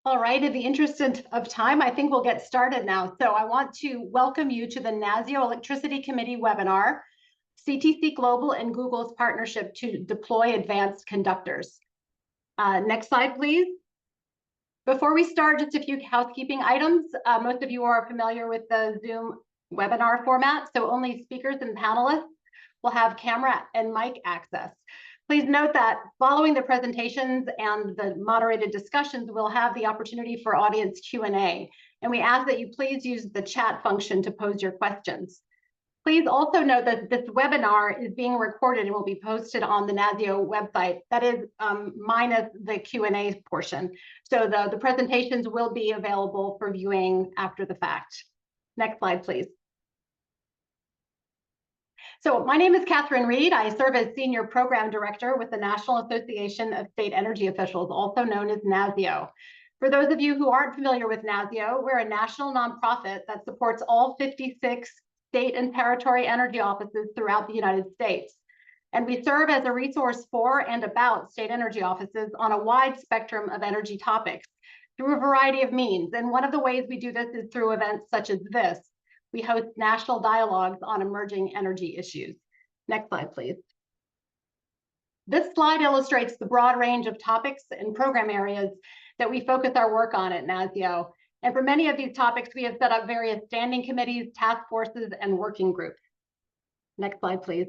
All right, in the interest of time, I think we'll get started now. So I want to welcome you to the NASEO Electricity Committee webinar, CTC Global and Google's partnership to deploy advanced conductors. Next slide, please. Before we start, just a few housekeeping items. Most of you are familiar with the Zoom webinar format, so only speakers and panelists will have camera and mic access. Please note that following the presentations and the moderated discussions, we'll have the opportunity for audience Q&A, and we ask that you please use the chat function to pose your questions. Please also note that this webinar is being recorded and will be posted on the NASEO website. That is minus the Q&A portion. So the presentations will be available for viewing after the fact. Next slide, please. So my name is Kaitlin Reed. I serve as Senior Program Director with the National Association of State Energy Officials, also known as NASEO. For those of you who aren't familiar with NASEO, we're a national nonprofit that supports all 56 state and territory energy offices throughout the United States. And we serve as a resource for and about state energy offices on a wide spectrum of energy topics through a variety of means. And one of the ways we do this is through events such as this. We host national dialogues on emerging energy issues. Next slide, please. This slide illustrates the broad range of topics and program areas that we focus our work on at NASEO. And for many of these topics, we have set up various standing committees, task forces, and working groups. Next slide, please.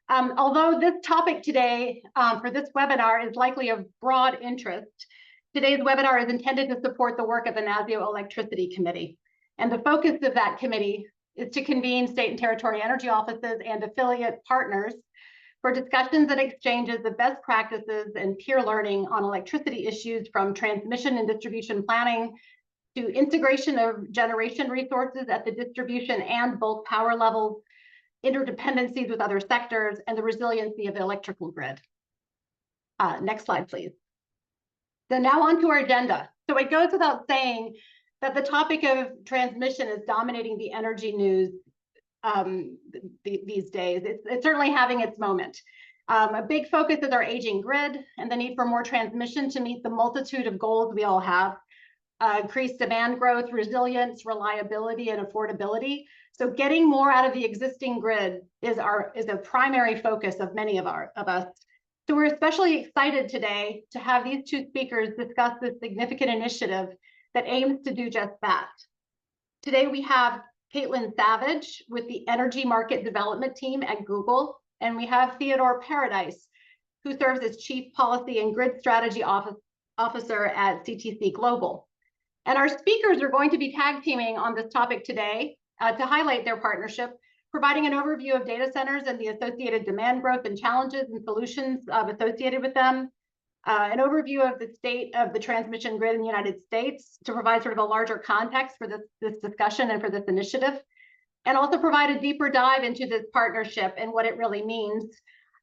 Although this topic today for this webinar is likely of broad interest, today's webinar is intended to support the work of the NASEO Electricity Committee. And the focus of that committee is to convene state and territory energy offices and affiliate partners for discussions and exchanges of best practices and peer learning on electricity issues, from transmission and distribution planning to integration of generation resources at the distribution and bulk power levels, interdependencies with other sectors, and the resiliency of the electrical grid. Next slide, please. So now on to our agenda. So it goes without saying that the topic of transmission is dominating the energy news these days. It's certainly having its moment. A big focus is our aging grid and the need for more transmission to meet the multitude of goals we all have. Increased demand growth, resilience, reliability, and affordability. So getting more out of the existing grid is a primary focus of many of us. So we're especially excited today to have these two speakers discuss this significant initiative that aims to do just that. Today we have Kaitlin Savage with the Energy Market Development Team at Google, and we have Theodore Paradise, who serves as Chief Policy and Grid Strategy Officer at CTC Global. And our speakers are going to be tag teaming on this topic today to highlight their partnership, providing an overview of data centers and the associated demand growth and challenges and solutions associated with them, an overview of the state of the transmission grid in the United States to provide sort of a larger context for this discussion and for this initiative, and also provide a deeper dive into this partnership and what it really means,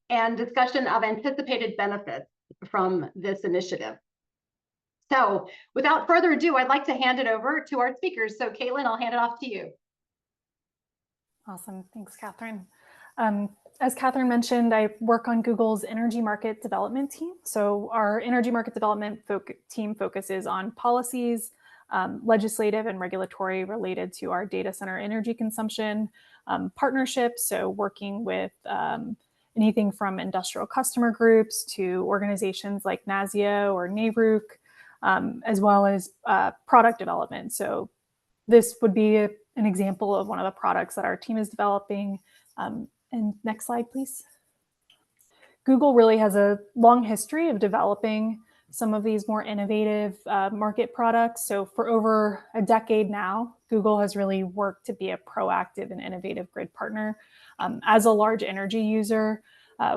and discussion of anticipated benefits from this initiative. So without further ado, I'd like to hand it over to our speakers. So Kaitlin, I'll hand it off to you. Awesome, thanks, Catherine. As Catherine mentioned, I work on Google's Energy Market Development Team. So our Energy Market Development team focuses on policies, legislative and regulatory related to our data center energy consumption, partnerships, so working with anything from industrial customer groups to organizations like NASEO or NARUC, as well as product development. So this would be an example of one of the products that our team is developing. And next slide, please. Google really has a long history of developing some of these more innovative market products. So for over a decade now, Google has really worked to be a proactive and innovative grid partner. As a large energy user,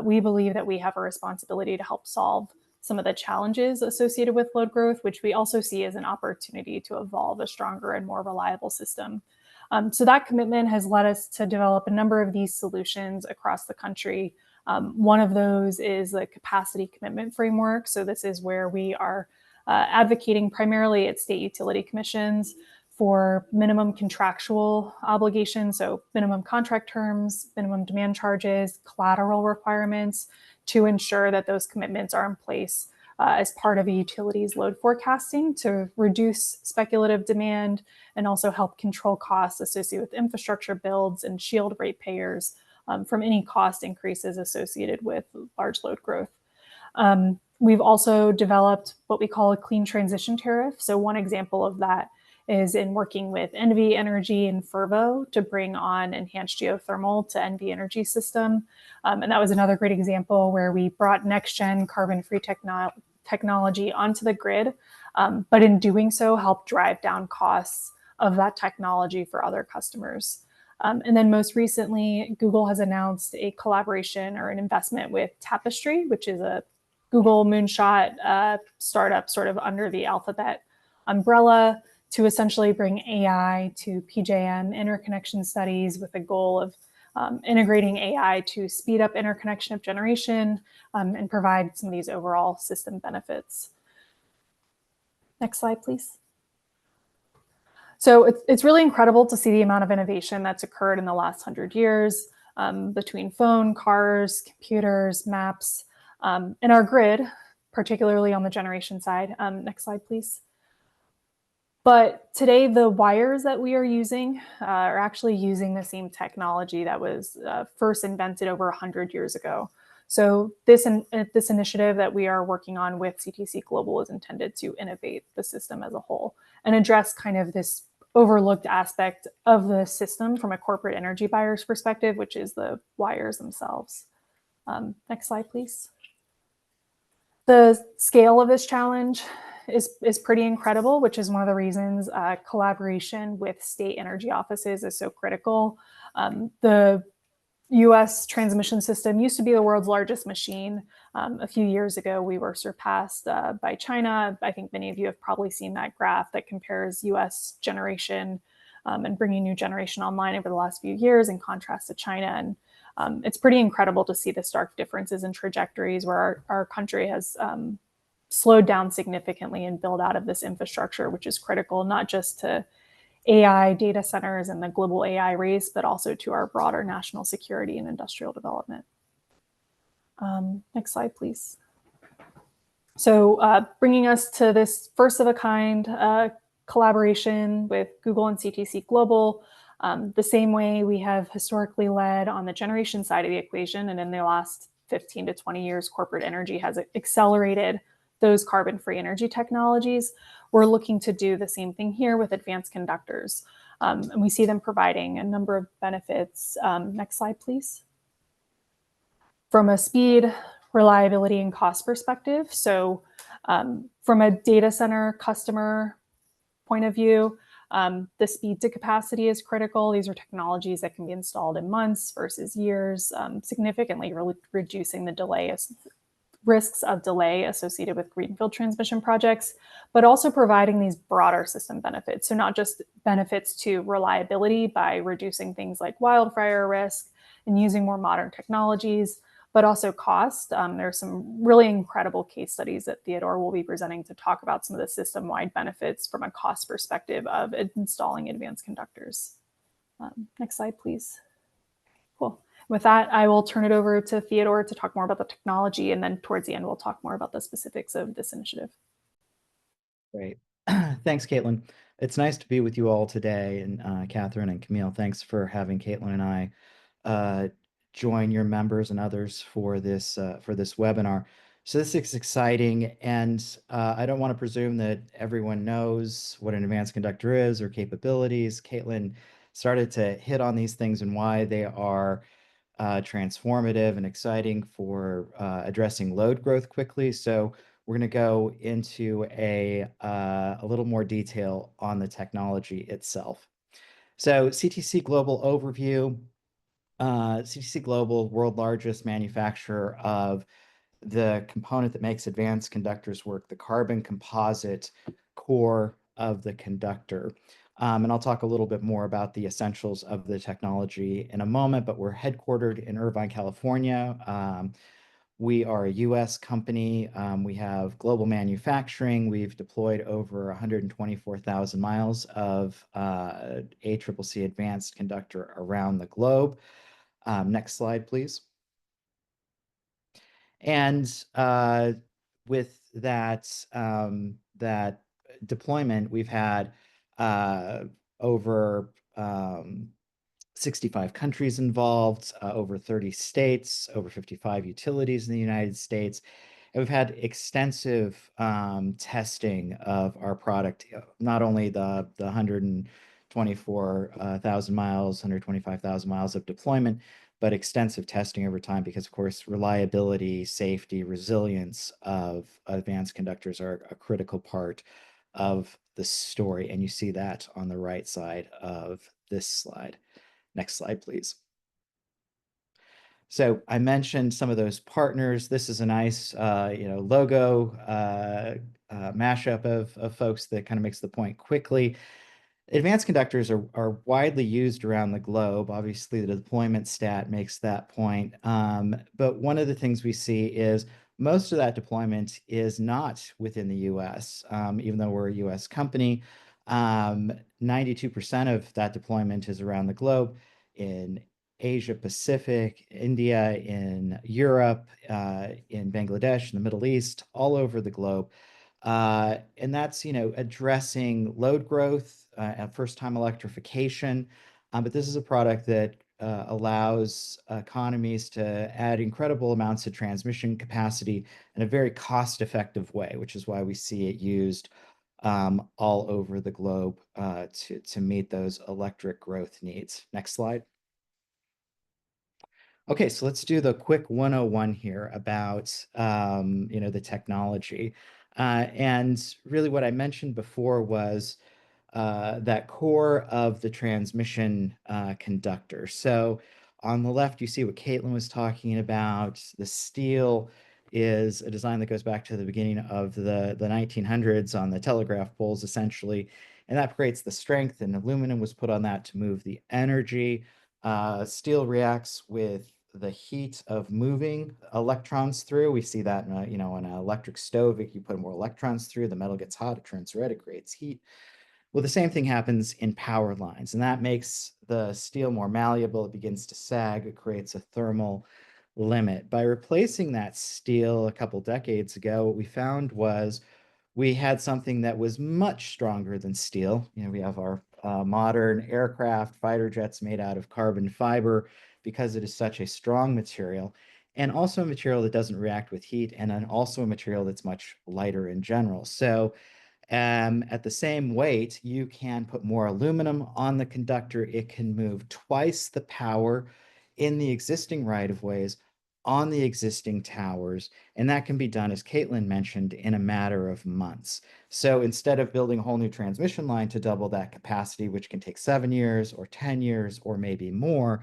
we believe that we have a responsibility to help solve some of the challenges associated with load growth, which we also see as an opportunity to evolve a stronger and more reliable system. So that commitment has led us to develop a number of these solutions across the country. One of those is the capacity commitment framework. So this is where we are advocating primarily at state utility commissions for minimum contractual obligations, so minimum contract terms, minimum demand charges, collateral requirements, to ensure that those commitments are in place as part of a utility's load forecasting to reduce speculative demand and also help control costs associated with infrastructure builds and shield ratepayers from any cost increases associated with large load growth. We've also developed what we call a clean transition tariff. So one example of that is in working with NV Energy and Fervo to bring on enhanced geothermal to NV Energy system. And that was another great example where we brought next-gen carbon-free technology onto the grid, but in doing so, helped drive down costs of that technology for other customers. And then most recently, Google has announced a collaboration or an investment with Tapestry, which is a Google moonshot startup sort of under the Alphabet umbrella to essentially bring AI to PJM interconnection studies with the goal of integrating AI to speed up interconnection of generation and provide some of these overall system benefits. Next slide, please. So it's really incredible to see the amount of innovation that's occurred in the last 100 years between phone, cars, computers, maps, and our grid, particularly on the generation side. Next slide, please. But today, the wires that we are using are actually using the same technology that was first invented over 100 years ago. So this initiative that we are working on with CTC Global is intended to innovate the system as a whole and address kind of this overlooked aspect of the system from a corporate energy buyer's perspective, which is the wires themselves. Next slide, please. The scale of this challenge is pretty incredible, which is one of the reasons collaboration with state energy offices is so critical. The US transmission system used to be the world's largest machine. A few years ago, we were surpassed by China. I think many of you have probably seen that graph that compares US generation and bringing new generation online over the last few years in contrast to China. And it's pretty incredible to see the stark differences in trajectories where our country has slowed down significantly in build out of this infrastructure, which is critical, not just to AI data centers and the global AI race, but also to our broader national security and industrial development. Next slide, please. So bringing us to this first of a kind collaboration with Google and CTC Global, the same way we have historically led on the generation side of the equation. And in the last 15 to 20 years, corporate energy has accelerated those carbon-free energy technologies. We're looking to do the same thing here with advanced conductors. And we see them providing a number of benefits. Next slide, please. From a speed, reliability, and cost perspective. So from a data center customer point of view, the speed to capacity is critical. These are technologies that can be installed in months versus years, significantly reducing the risks of delay associated with greenfield transmission projects, but also providing these broader system benefits. So not just benefits to reliability by reducing things like wildfire risk and using more modern technologies, but also cost. There's some really incredible case studies that Theodore will be presenting to talk about some of the system-wide benefits from a cost perspective of installing advanced conductors. Next slide, please. Cool. With that, I will turn it over to Theodore to talk more about the technology, and then towards the end, we'll talk more about the specifics of this initiative. Great. Thanks, Kaitlin. It's nice to be with you all today, and Catherine and Camille, thanks for having Kaitlin and I join your members and others for this webinar. So this is exciting, and I don't want to presume that everyone knows what an advanced conductor is or capabilities. Kaitlin started to hit on these things and why they are transformative and exciting for addressing load growth quickly. So we're going to go into a little more detail on the technology itself. So CTC Global overview. CTC Global, world largest manufacturer of the component that makes advanced conductors work, the carbon composite core of the conductor. And I'll talk a little bit more about the essentials of the technology in a moment, but we're headquartered in Irvine, California. We are a US company. We have global manufacturing. We've deployed over 124,000 miles of ACCC advanced conductor around the globe. Next slide, please. And with that deployment, we've had over 65 countries involved, over 30 states, over 55 utilities in the United States. And we've had extensive testing of our product, not only the 124,000 miles, 125,000 miles of deployment, but extensive testing over time because, of course, reliability, safety, resilience of advanced conductors are a critical part of the story. And you see that on the right side of this slide. Next slide, please. So I mentioned some of those partners. This is a nice, logo mashup of folks that kind of makes the point quickly. Advanced conductors are widely used around the globe. Obviously, the deployment stat makes that point. But one of the things we see is most of that deployment is not within the US, even though we're a US company. 92% of that deployment is around the globe in Asia Pacific, India, in Europe, in Bangladesh, in the Middle East, all over the globe. And that's, addressing load growth and first-time electrification. But this is a product that allows economies to add incredible amounts of transmission capacity in a very cost-effective way, which is why we see it used all over the globe to meet those electric growth needs. Next slide. Okay, so let's do the quick 101 here about the technology. And really what I mentioned before was that core of the transmission conductor. So on the left, you see what Kaitlin was talking about. The steel is a design that goes back to the beginning of the 1900s on the telegraph poles, essentially. And that creates the strength, and aluminum was put on that to move the energy. Steel reacts with the heat of moving electrons through. We see that in an electric stove. If you put more electrons through, the metal gets hot, it turns red, it creates heat. Well, the same thing happens in power lines, and that makes the steel more malleable. It begins to sag. It creates a thermal limit. By replacing that steel a couple decades ago, what we found was we had something that was much stronger than steel. We have our modern aircraft, fighter jets made out of carbon fiber because it is such a strong material, and also a material that doesn't react with heat, and then also a material that's much lighter in general. So at the same weight, you can put more aluminum on the conductor. It can move twice the power in the existing right-of-ways on the existing towers, and that can be done, as Kaitlin mentioned, in a matter of months. So instead of building a whole new transmission line to double that capacity, which can take 7 years or 10 years or maybe more,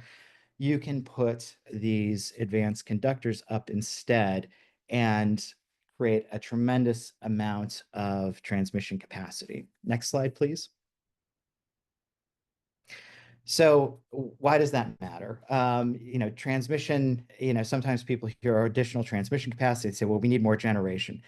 you can put these advanced conductors up instead and create a tremendous amount of transmission capacity. Next slide, please. So why does that matter? Transmission, sometimes people hear additional transmission capacity and say, well, we need more generation.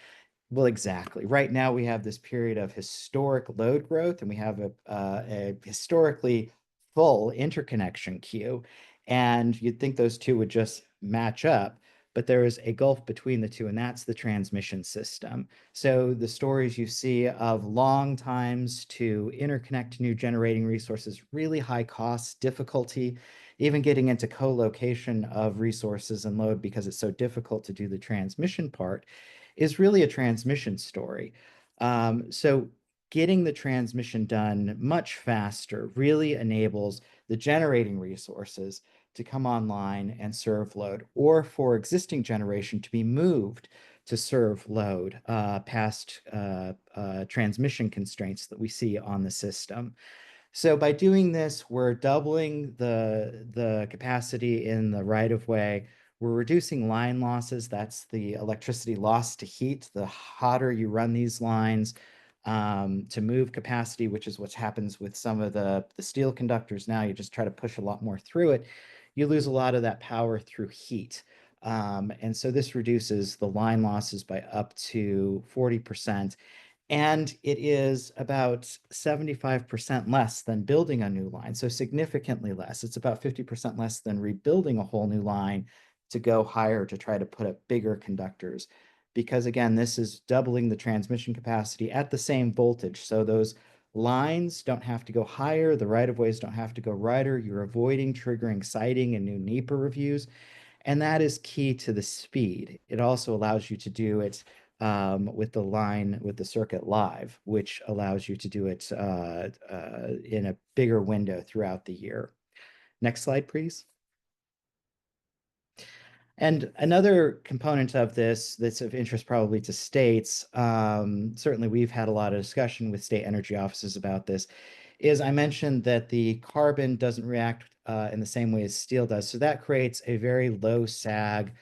Well, exactly. Right now, we have this period of historic load growth, and we have a historically full interconnection queue. And you'd think those two would just match up, but there is a gulf between the two, and that's the transmission system. So the stories you see of long times to interconnect new generating resources, really high costs, difficulty, even getting into co-location of resources and load because it's so difficult to do the transmission part, is really a transmission story. So getting the transmission done much faster really enables the generating resources to come online and serve load, or for existing generation to be moved to serve load past transmission constraints that we see on the system. So by doing this, we're doubling the capacity in the right-of-way. We're reducing line losses. That's the electricity lost to heat. The hotter you run these lines to move capacity, which is what happens with some of the steel conductors now, you just try to push a lot more through it. You lose a lot of that power through heat. And so this reduces the line losses by up to 40%. And it is about 75% less than building a new line, so significantly less. It's about 50% less than rebuilding a whole new line to go higher to try to put up bigger conductors because again, this is doubling the transmission capacity at the same voltage. So those lines don't have to go higher, the right-of-ways don't have to go wider. You're avoiding triggering siting and new NEPA reviews. And that is key to the speed. It also allows you to do it with the circuit live, which allows you to do it in a bigger window throughout the year. Next slide, please. And another component of this that's of interest probably to states, certainly we've had a lot of discussion with state energy offices about this, is I mentioned that the carbon doesn't react in the same way as steel does. So that creates a very low sag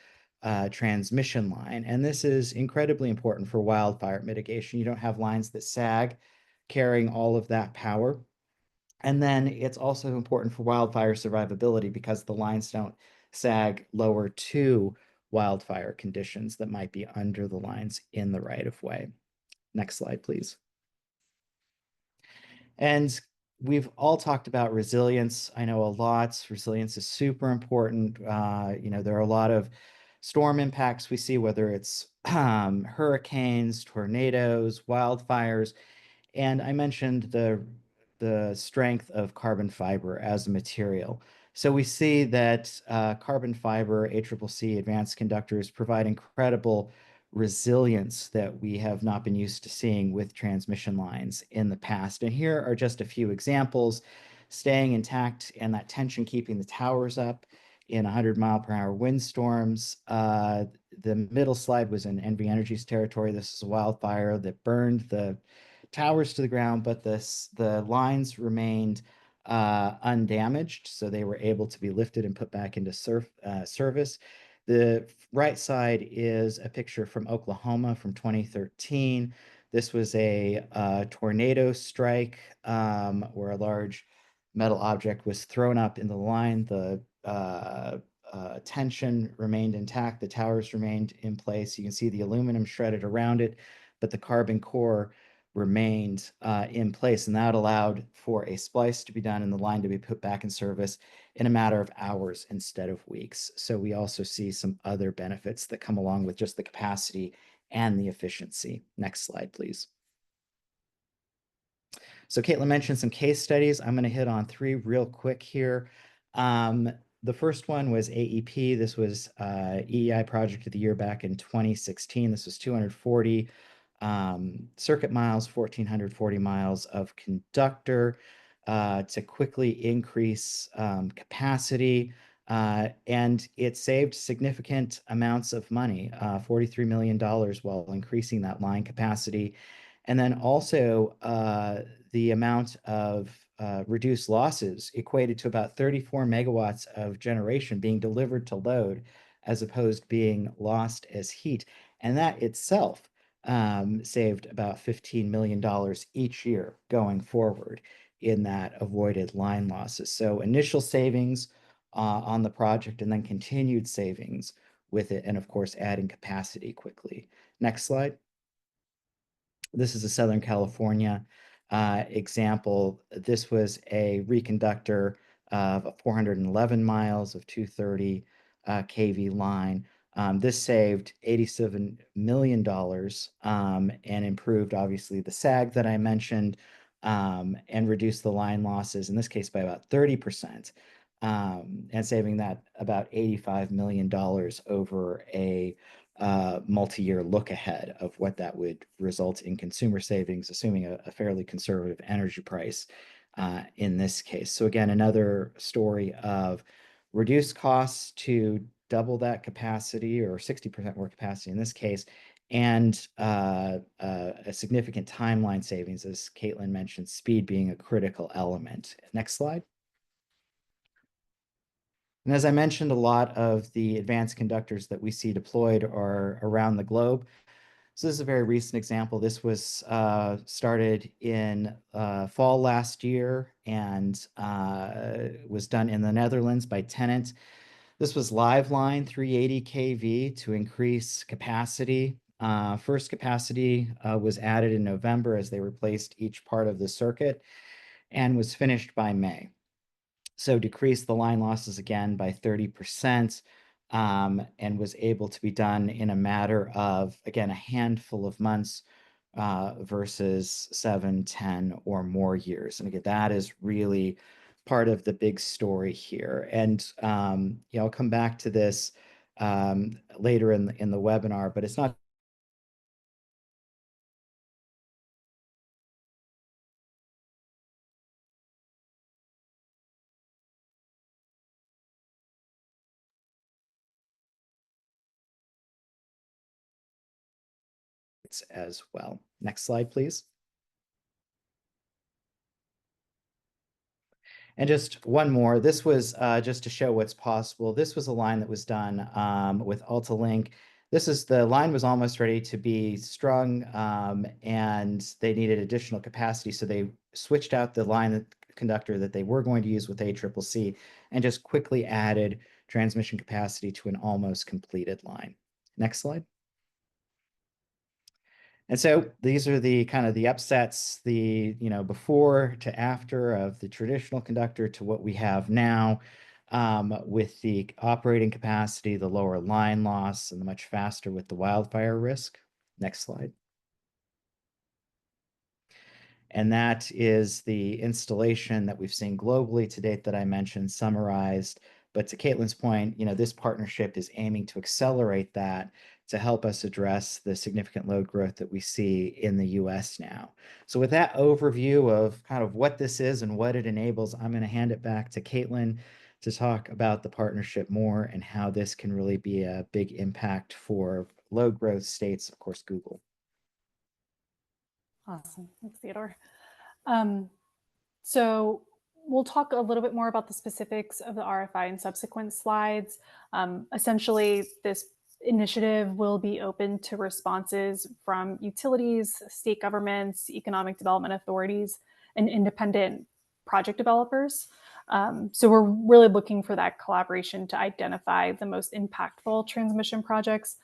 transmission line. And this is incredibly important for wildfire mitigation. You don't have lines that sag carrying all of that power. And then it's also important for wildfire survivability because the lines don't sag lower to wildfire conditions that might be under the lines in the right of way. Next slide, please. And we've all talked about resilience. I know a lot. Resilience is super important. There are a lot of storm impacts we see, whether it's hurricanes, tornadoes, wildfires. And I mentioned the strength of carbon fiber as a material. So we see that carbon fiber, ACCC, advanced conductors provide incredible resilience that we have not been used to seeing with transmission lines in the past. And here are just a few examples: staying intact and that tension keeping the towers up in 100-mile-per-hour windstorms. The middle slide was in NV Energy's territory. This is a wildfire that burned the towers to the ground, but the lines remained undamaged, so they were able to be lifted and put back into service. The right side is a picture from Oklahoma from 2013. This was a tornado strike where a large metal object was thrown up in the line. The tension remained intact. The towers remained in place. You can see the aluminum shredded around it, but the carbon core remained in place, and that allowed for a splice to be done and the line to be put back in service in a matter of hours instead of weeks. So we also see some other benefits that come along with just the capacity and the efficiency. Next slide, please. So Kaitlin mentioned some case studies. I'm going to hit on 3 real quick here. The first one was AEP. This was EEI Project of the Year back in 2016. This was 240 circuit miles, 1,440 miles of conductor to quickly increase capacity. And it saved significant amounts of money, $43 million, while increasing that line capacity. And then also the amount of reduced losses equated to about 34 megawatts of generation being delivered to load as opposed to being lost as heat. And that itself saved about $15 million each year going forward in that avoided line losses. So initial savings on the project and then continued savings with it, and of course adding capacity quickly. Next slide. This is a Southern California example. This was a reconductor of 411 miles of 230 kV line. This saved $87 million and improved, obviously, the sag that I mentioned and reduced the line losses, in this case, by about 30%, and saving that about $85 million over a multi-year look ahead of what that would result in consumer savings, assuming a fairly conservative energy price in this case. So again, another story of reduced costs to double that capacity, or 60% more capacity in this case, and a significant timeline savings, as Kaitlin mentioned, speed being a critical element. Next slide. And as I mentioned, a lot of the advanced conductors that we see deployed are around the globe. So this is a very recent example. This was started in fall last year and was done in the Netherlands by Tenant. This was live line 380 kV to increase capacity. First capacity was added in November as they replaced each part of the circuit, and was finished by May. So decreased the line losses again by 30%, and was able to be done in a matter of, again, a handful of months versus 7, 10, or more years. And again, that is really part of the big story here. And I'll come back to this later in the webinar, but it's not as well. Next slide, please. And just one more. This was just to show what's possible. This was a line that was done with Altalink. The line was almost ready to be strung, and they needed additional capacity. So they switched out the line conductor that they were going to use with ACCC and just quickly added transmission capacity to an almost completed line. Next slide. And so these are the kind of the upsets, the before to after of the traditional conductor to what we have now, with the operating capacity, the lower line loss, and the much faster with the wildfire risk. Next slide. And that is the installation that we've seen globally to date that I mentioned, summarized. But to Kaitlin's point, this partnership is aiming to accelerate that to help us address the significant load growth that we see in the US now. So with that overview of kind of what this is and what it enables, I'm going to hand it back to Kaitlin to talk about the partnership more and how this can really be a big impact for load growth states, of course, Google. Awesome. Thanks, Theodore. So we'll talk a little bit more about the specifics of the RFI in subsequent slides. Essentially, this initiative will be open to responses from utilities, state governments, economic development authorities, and independent project developers. So we're really looking for that collaboration to identify the most impactful transmission projects,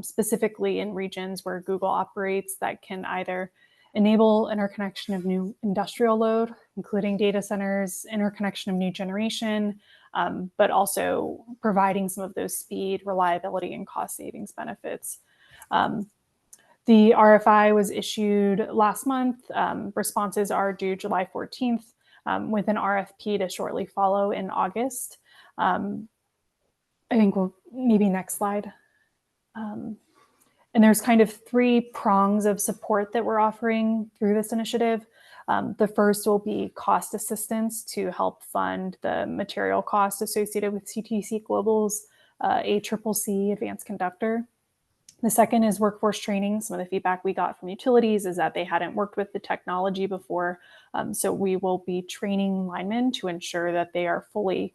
specifically in regions where Google operates, that can either enable interconnection of new industrial load, including data centers, interconnection of new generation, but also providing some of those speed, reliability, and cost savings benefits. The RFI was issued last month. Responses are due July 14th, with an RFP to shortly follow in August. I think maybe next slide. And there's kind of 3 prongs of support that we're offering through this initiative. The first will be cost assistance to help fund the material costs associated with CTC Global's ACCC Advanced Conductor. The second is workforce training. Some of the feedback we got from utilities is that they hadn't worked with the technology before. So we will be training linemen to ensure that they are fully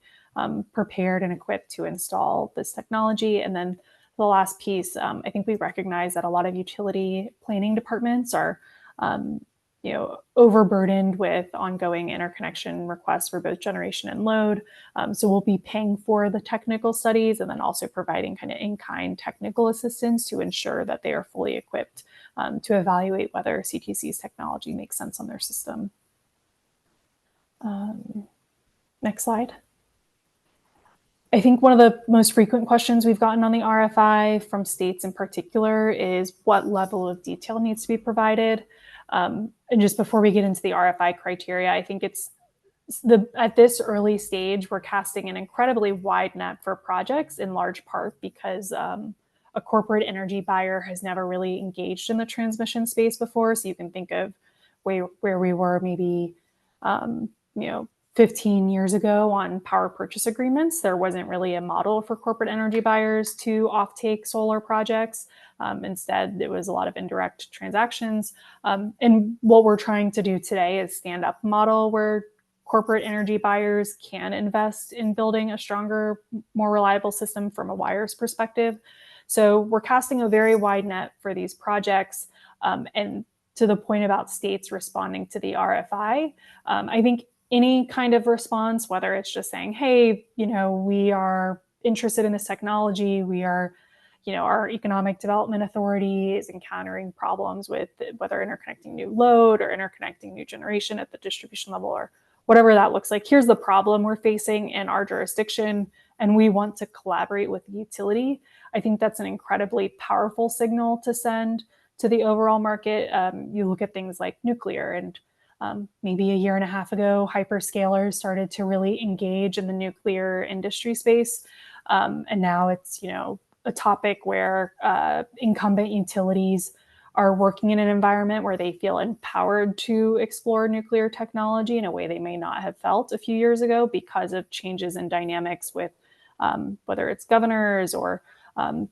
prepared and equipped to install this technology. And then the last piece, I think we recognize that a lot of utility planning departments are, overburdened with ongoing interconnection requests for both generation and load. So we'll be paying for the technical studies and then also providing kind of in-kind technical assistance to ensure that they are fully equipped to evaluate whether CTC's technology makes sense on their system. Next slide. I think one of the most frequent questions we've gotten on the RFI from states in particular is what level of detail needs to be provided. And just before we get into the RFI criteria, I think at this early stage, we're casting an incredibly wide net for projects, in large part because a corporate energy buyer has never really engaged in the transmission space before. So you can think of where we were maybe 15 years ago on power purchase agreements. There wasn't really a model for corporate energy buyers to offtake solar projects. Instead, it was a lot of indirect transactions. And what we're trying to do today is stand up a model where corporate energy buyers can invest in building a stronger, more reliable system from a wires perspective. So we're casting a very wide net for these projects. And to the point about states responding to the RFI, I think any kind of response, whether it's just saying, hey, we are interested in this technology, we are, our economic development authority is encountering problems with whether interconnecting new load or interconnecting new generation at the distribution level or whatever that looks like. Here's the problem we're facing in our jurisdiction. and we want to collaborate with the utility, I think that's an incredibly powerful signal to send to the overall market. You look at things like nuclear, and maybe a year and a half ago, hyperscalers started to really engage in the nuclear industry space. And now it's, a topic where incumbent utilities are working in an environment where they feel empowered to explore nuclear technology in a way they may not have felt a few years ago because of changes in dynamics with whether it's governors or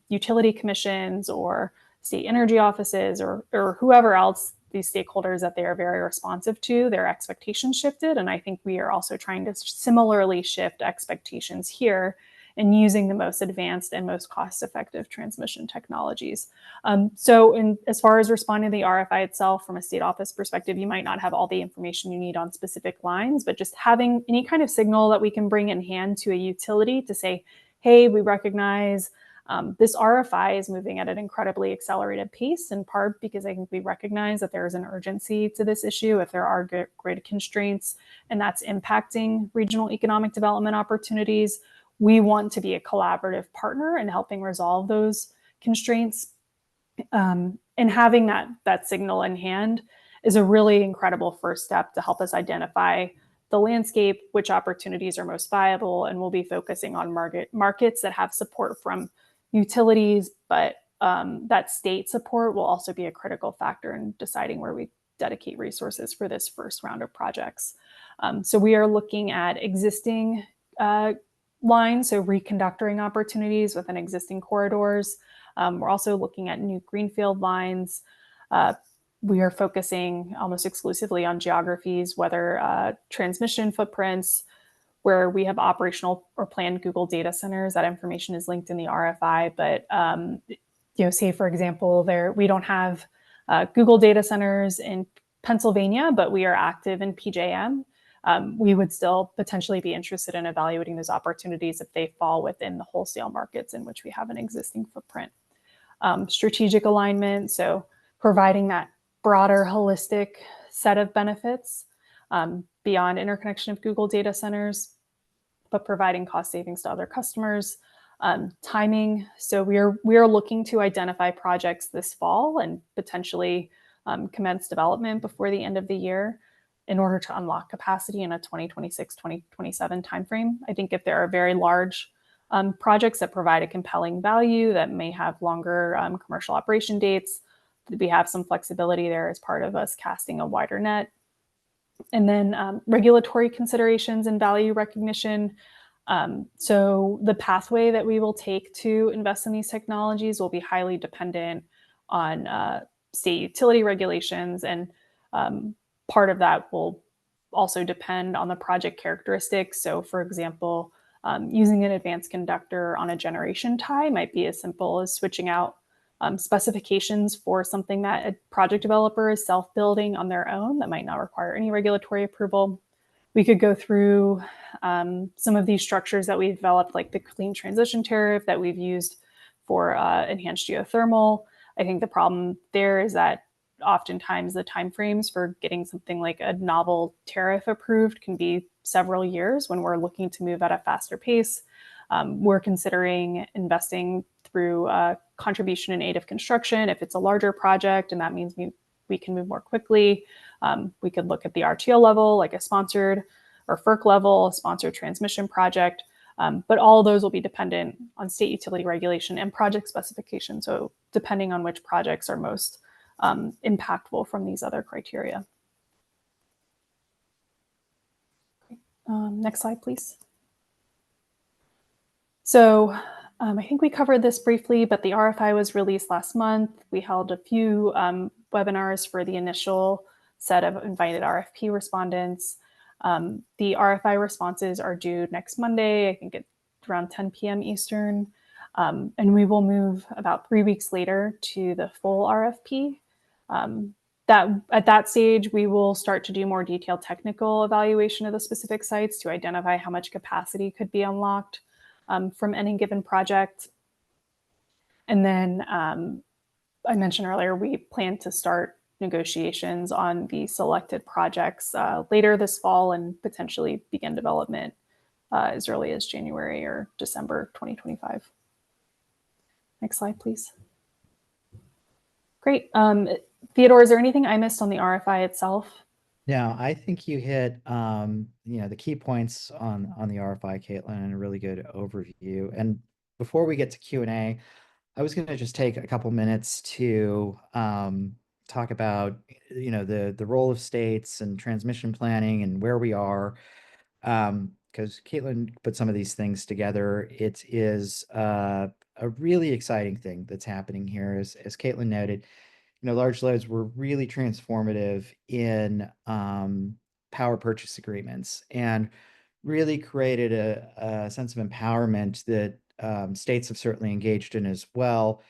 utility commissions or state energy offices or whoever else, these stakeholders that they are very responsive to, their expectations shifted. And I think we are also trying to similarly shift expectations here and using the most advanced and most cost-effective transmission technologies. As far as responding to the RFI itself, from a state office perspective, you might not have all the information you need on specific lines, but just having any kind of signal that we can bring in hand to a utility to say, hey, we recognize this RFI is moving at an incredibly accelerated pace, in part because I think we recognize that there is an urgency to this issue if there are grid constraints, and that's impacting regional economic development opportunities. We want to be a collaborative partner in helping resolve those constraints. And having that signal in hand is a really incredible first step to help us identify the landscape, which opportunities are most viable, and we'll be focusing on markets that have support from utilities, but that state support will also be a critical factor in deciding where we dedicate resources for this first round of projects. So we are looking at existing lines, so reconductoring opportunities within existing corridors. We're also looking at new greenfield lines. We are focusing almost exclusively on geographies, whether transmission footprints, where we have operational or planned Google data centers. That information is linked in the RFI, but say for example, we don't have Google data centers in Pennsylvania, but we are active in PJM. We would still potentially be interested in evaluating those opportunities if they fall within the wholesale markets in which we have an existing footprint. Strategic alignment, so providing that broader holistic set of benefits beyond interconnection of Google data centers, but providing cost savings to other customers. Timing, so we are looking to identify projects this fall and potentially commence development before the end of the year in order to unlock capacity in a 2026-2027 timeframe. I think if there are very large projects that provide a compelling value that may have longer commercial operation dates, we have some flexibility there as part of us casting a wider net. And then regulatory considerations and value recognition. So the pathway that we will take to invest in these technologies will be highly dependent on state utility regulations, and part of that will also depend on the project characteristics. So for example, using an advanced conductor on a generation tie might be as simple as switching out specifications for something that a project developer is self-building on their own that might not require any regulatory approval. We could go through some of these structures that we've developed, like the clean transition tariff that we've used for enhanced geothermal. I think the problem there is that oftentimes the timeframes for getting something like a novel tariff approved can be several years when we're looking to move at a faster pace. We're considering investing through contribution in aid of construction if it's a larger project, and that means we can move more quickly. We could look at the RTO level, like a sponsored or FERC level, sponsored transmission project, but all of those will be dependent on state utility regulation and project specification. So depending on which projects are most impactful from these other criteria. Next slide, please. So I think we covered this briefly, but the RFI was released last month. We held a few webinars for the initial set of invited RFP respondents. The RFI responses are due next Monday, I think at around 10 p.m. Eastern. And we will move about 3 weeks later to the full RFP. At that stage, we will start to do more detailed technical evaluation of the specific sites to identify how much capacity could be unlocked from any given project. And then I mentioned earlier, we plan to start negotiations on the selected projects later this fall and potentially begin development as early as January or December 2025. Next slide, please. Great. Theodore, is there anything I missed on the RFI itself? Yeah, I think you hit the key points on the RFI, Kaitlin, and a really good overview. And before we get to Q&A, I was going to just take a couple minutes to talk about the role of states and transmission planning and where we are, because Kaitlin put some of these things together. It is a really exciting thing that's happening here, as Kaitlin noted. Large loads were really transformative in power purchase agreements and really created a sense of empowerment that states have certainly engaged in as well,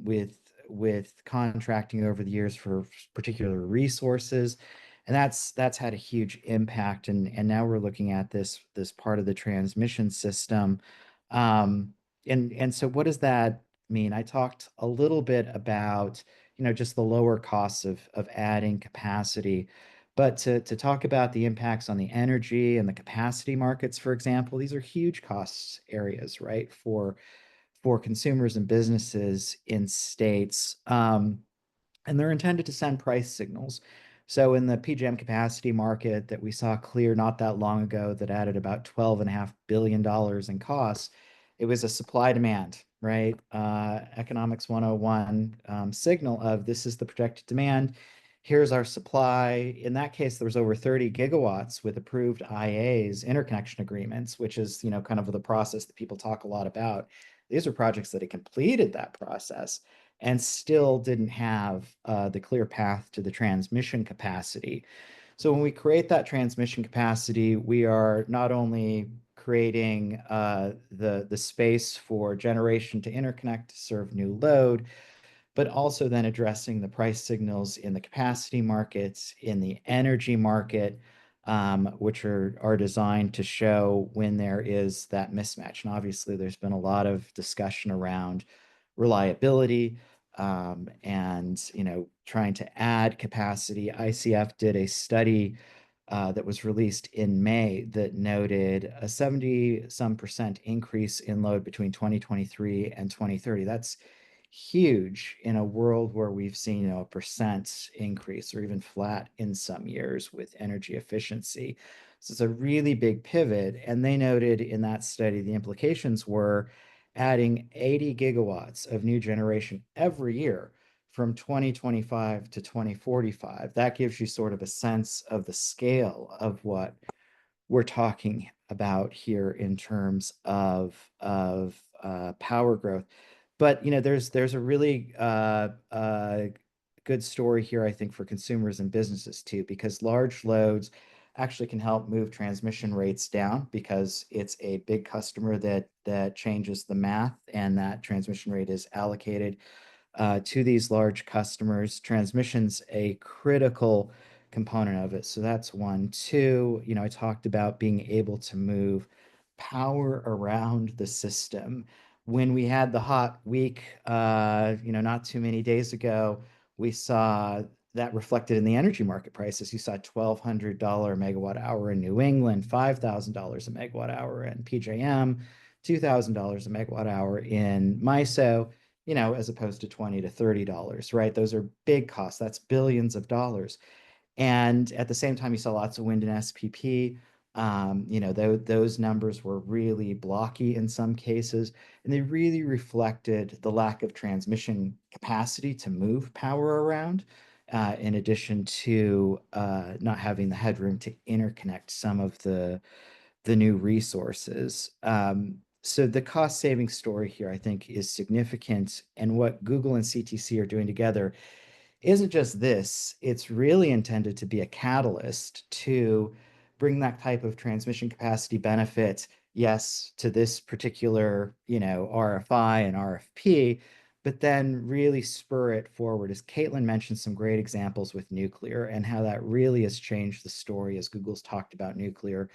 with contracting over the years for particular resources. And that's had a huge impact. And now we're looking at this part of the transmission system. And so what does that mean? I talked a little bit about just the lower costs of adding capacity, but to talk about the impacts on the energy and the capacity markets, for example, these are huge costs areas, right, for consumers and businesses in states. And they're intended to send price signals. So in the PJM capacity market that we saw clear not that long ago, that added about $12.5 billion in costs, it was a supply demand, right? Economics 101 signal of this is the projected demand. Here's our supply. In that case, there was over 30 gigawatts with approved IAs, interconnection agreements, which is, kind of the process that people talk a lot about. These are projects that had completed that process and still didn't have the clear path to the transmission capacity. So when we create that transmission capacity, we are not only creating the space for generation to interconnect to serve new load, but also then addressing the price signals in the capacity markets, in the energy market, which are designed to show when there is that mismatch. And obviously, there's been a lot of discussion around reliability, and trying to add capacity. ICF did a study that was released in May that noted a 70-some% increase in load between 2023 and 2030. That's huge in a world where we've seen a percent increase or even flat in some years with energy efficiency. So it's a really big pivot. And they noted in that study the implications were adding 80 gigawatts of new generation every year from 2025 to 2045. That gives you sort of a sense of the scale of what we're talking about here in terms of power growth. But there's a really good story here, I think, for consumers and businesses too, because large loads actually can help move transmission rates down because it's a big customer that changes the math, and that transmission rate is allocated to these large customers. Transmission's a critical component of it. So that's one. Two, I talked about being able to move power around the system. When we had the hot week, not too many days ago, we saw that reflected in the energy market prices. You saw $1,200 megawatt hour in New England, $5,000 a megawatt hour in PJM, $2,000 a megawatt hour in MISO, as opposed to $20 to $30, right? Those are big costs. That's billions of dollars. And at the same time, you saw lots of wind and SPP. Those numbers were really blocky in some cases, and they really reflected the lack of transmission capacity to move power around, in addition to not having the headroom to interconnect some of the new resources. So the cost saving story here, I think, is significant. And what Google and CTC are doing together isn't just this, it's really intended to be a catalyst to bring that type of transmission capacity benefit, yes, to this particular, RFI and RFP, but then really spur it forward. As Kaitlin mentioned, some great examples with nuclear and how that really has changed the story as Google's talked about nuclear,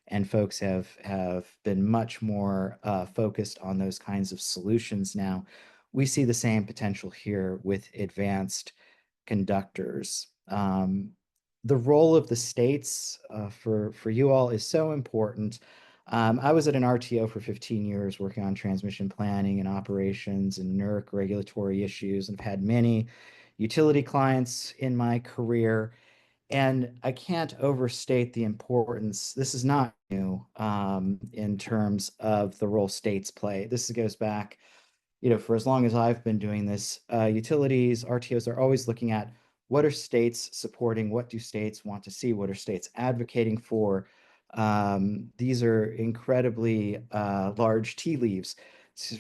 and folks have been much more focused on those kinds of solutions now. We see the same potential here with advanced conductors. The role of the states for you all is so important. I was at an RTO for 15 years working on transmission planning and operations and NERC regulatory issues, and have had many utility clients in my career. And I can't overstate the importance. This is not new in terms of the role states play. This goes back, for as long as I've been doing this. Utilities, RTOs are always looking at what are states supporting, what do states want to see, what are states advocating for. These are incredibly large tea leaves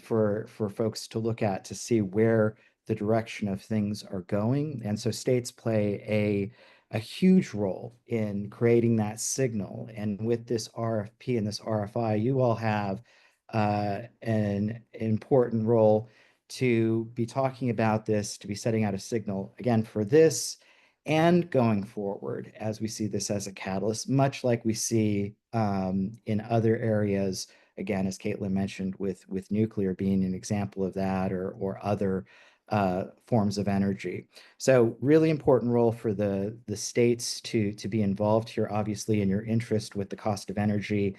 for folks to look at to see where the direction of things are going. And so states play a huge role in creating that signal. And with this RFP and this RFI, you all have an important role to be talking about this, to be setting out a signal, again, for this and going forward, as we see this as a catalyst, much like we see in other areas, again, as Kaitlin mentioned, with nuclear being an example of that, or other forms of energy. So really important role for the states to be involved here, obviously, in your interest with the cost of energy.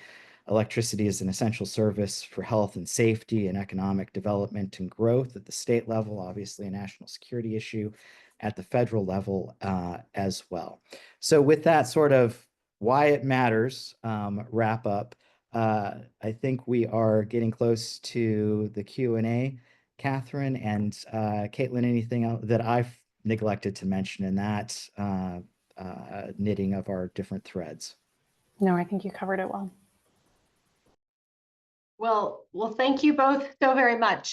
Electricity is an essential service for health and safety and economic development and growth at the state level, obviously a national security issue at the federal level as well. So with that sort of why it matters wrap up, I think we are getting close to the Q&A. Catherine and Kaitlin, anything else that I've neglected to mention in that knitting of our different threads? No, I think you covered it well. Well, thank you both so very much.